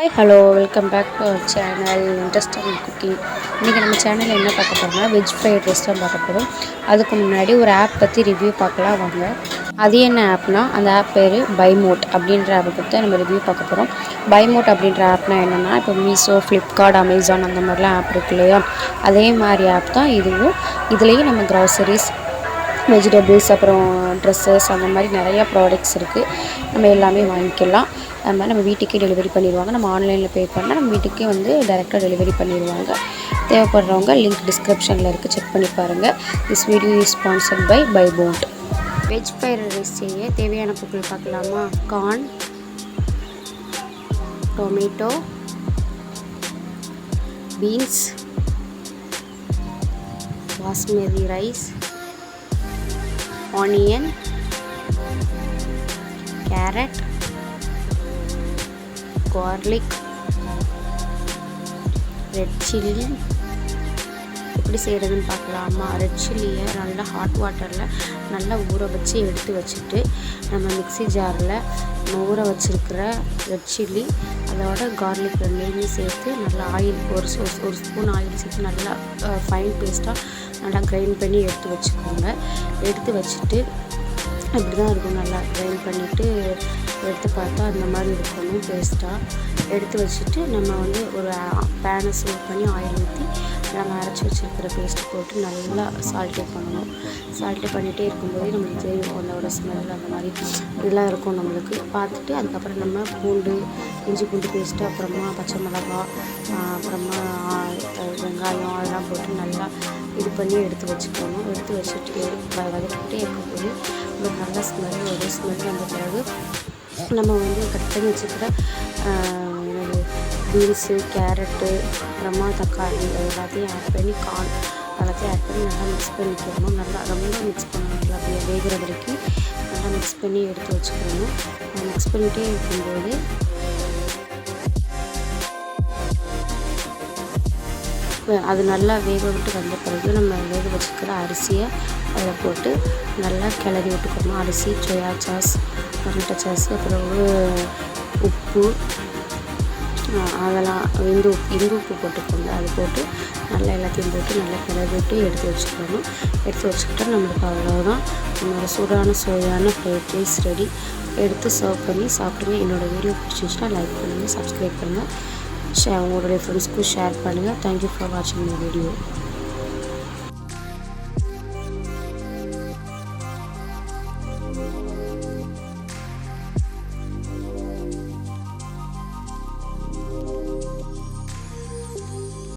Hi hello welcome back to our channel interesting cooking. இன்றைக்கி நம்ம சேனலில் என்ன பார்க்க போகிறோம்னா வெஜ் ஃப்ரைட் ரைஸ் தான் பார்க்க போகிறோம். அதுக்கு முன்னாடி ஒரு ஆப் பற்றி ரிவ்யூ பார்க்கலாம் வாங்க. அது என்ன ஆப்னால் அந்த ஆப் பேர் பைமோட் அப்படின்ற ஆப்பை பற்றி நம்ம ரிவ்யூ பார்க்க போகிறோம். பைமோட் அப்படின்ற ஆப்னா என்னென்னா இப்போ மீஷோ, ஃப்ளிப்கார்ட், அமேசான் அந்த மாதிரிலாம் ஆப் இருக்கு இல்லையா, அதே மாதிரி ஆப் தான் இதுவும். இதுலேயும் நம்ம க்ராசரிஸ், வெஜிடபிள்ஸ், அப்புறம் ட்ரெஸ்ஸஸ் அந்த மாதிரி நிறையா ப்ராடக்ட்ஸ் இருக்குது. நம்ம எல்லாமே வாங்கிக்கலாம். அது மாதிரி நம்ம வீட்டுக்கே டெலிவரி பண்ணிடுவாங்க. நம்ம ஆன்லைனில் பே பண்ணால் நம்ம வீட்டுக்கே வந்து டைரெக்டாக டெலிவரி பண்ணிடுவாங்க. தேவைப்படுறவங்க லிங்க் டிஸ்கிரிப்ஷனில் இருக்குது, செக் பண்ணி பாருங்கள். This video is sponsored by Bymot. Veg fried rice செய்ய தேவையான பொருட்கள் பார்க்கலாமா. Corn, tomato, beans, basmati rice, onion, carrot, garlic, red chilli. எப்படி செய்கிறதுன்னு பார்க்கலாமா. ரெட் சில்லியை நல்லா ஹாட் வாட்டரில் நல்லா ஊற வச்சு எடுத்து வச்சுட்டு நம்ம மிக்ஸி ஜாரில் ஊற வச்சுருக்கிற ரெட் சில்லி அதோட கார்லிக் ரெண்டையுமே சேர்த்து நல்லா ஆயில் ஒரு ஸ்பூன் ஆயில் சேர்த்து நல்லா ஃபைன் பேஸ்ட்டாக நல்லா கிரைண்ட் பண்ணி எடுத்து வச்சுக்கோங்க. எடுத்து வச்சுட்டு அப்படி தான் இருக்கும். நல்லா கிரைண்ட் பண்ணிவிட்டு எடுத்து பார்த்தா அந்த மாதிரி இருக்கணும் பேஸ்ட்டாக. எடுத்து வச்சுட்டு நம்ம வந்து ஒரு பேனை சூடு பண்ணி ஆயில் ஊற்றி நம்ம அரைச்சி வச்சுருக்கிற பேஸ்ட்டு போட்டு நல்லா சால்ட்டே பண்ணணும். சால்ட்டே பண்ணிகிட்டே இருக்கும்போதே நம்மளுக்கு தெரியும் அதோட ஸ்மெல் அந்த மாதிரி இதெல்லாம் இருக்கும் நம்மளுக்கு. பார்த்துட்டு அதுக்கப்புறம் நம்ம பூண்டு, இஞ்சி பூண்டு பேஸ்ட்டு, அப்புறமா பச்சை மிளகா, அப்புறமா வெங்காயம் அதெல்லாம் போட்டு நல்லா இது பண்ணி எடுத்து வச்சுக்கணும். எடுத்து வச்சுட்டு வதக்கிட்டே இருக்கும்போது நமக்கு நல்லா ஸ்மெல் வரும். ஸ்மெல் வந்த பிறகு நம்ம வந்து கட் பண்ணி வச்சுக்கிற பீன்ஸு, கேரட்டு, அப்புறமா தக்காளி எல்லாத்தையும் ஆட் பண்ணி கார்ன் எல்லாத்தையும் ஆட் பண்ணி நல்லா மிக்ஸ் பண்ணிக்கணும். நல்லா ரொம்ப மிக்ஸ் பண்ணணும். நல்லா அப்படியே வேகிற வரைக்கும் நல்லா மிக்ஸ் பண்ணி எடுத்து வச்சுக்கணும். மிக்ஸ் பண்ணிகிட்டே இருக்கும்போது அது நல்லா வேக விட்டு வந்த பிறகு நம்ம வேக வச்சுக்கிற அரிசியை அதில் போட்டு நல்லா கிளறி விட்டுக்கணும். அரிசி, சோயா சாஸ், டொமேட்டோ சாஸ், அப்புறம் உப்பு, அதெல்லாம் இந்து உப்பு போட்டுக்கோங்க. அது போட்டு நல்லா எல்லாத்தையும் போட்டு நல்லா கிளறி விட்டு எடுத்து வச்சுக்கணும். எடுத்து வச்சுக்கிட்டா நம்மளுக்கு அவ்வளோதான், நம்மளோட சூடான சோயான ஃப்ரைட் ரைஸ் ரெடி. எடுத்து சர்வ் பண்ணி சாப்பிடுங்க. என்னோடய வீடியோ பிடிச்சிருந்துச்சுன்னா லைக் பண்ணுங்கள், சப்ஸ்கிரைப் பண்ணுங்கள், உங்களுடைய ஃப்ரெண்ட்ஸ்க்கும் ஷேர் பண்ணுங்கள். தேங்க்யூ ஃபார் வாட்சிங் மை வீடியோ.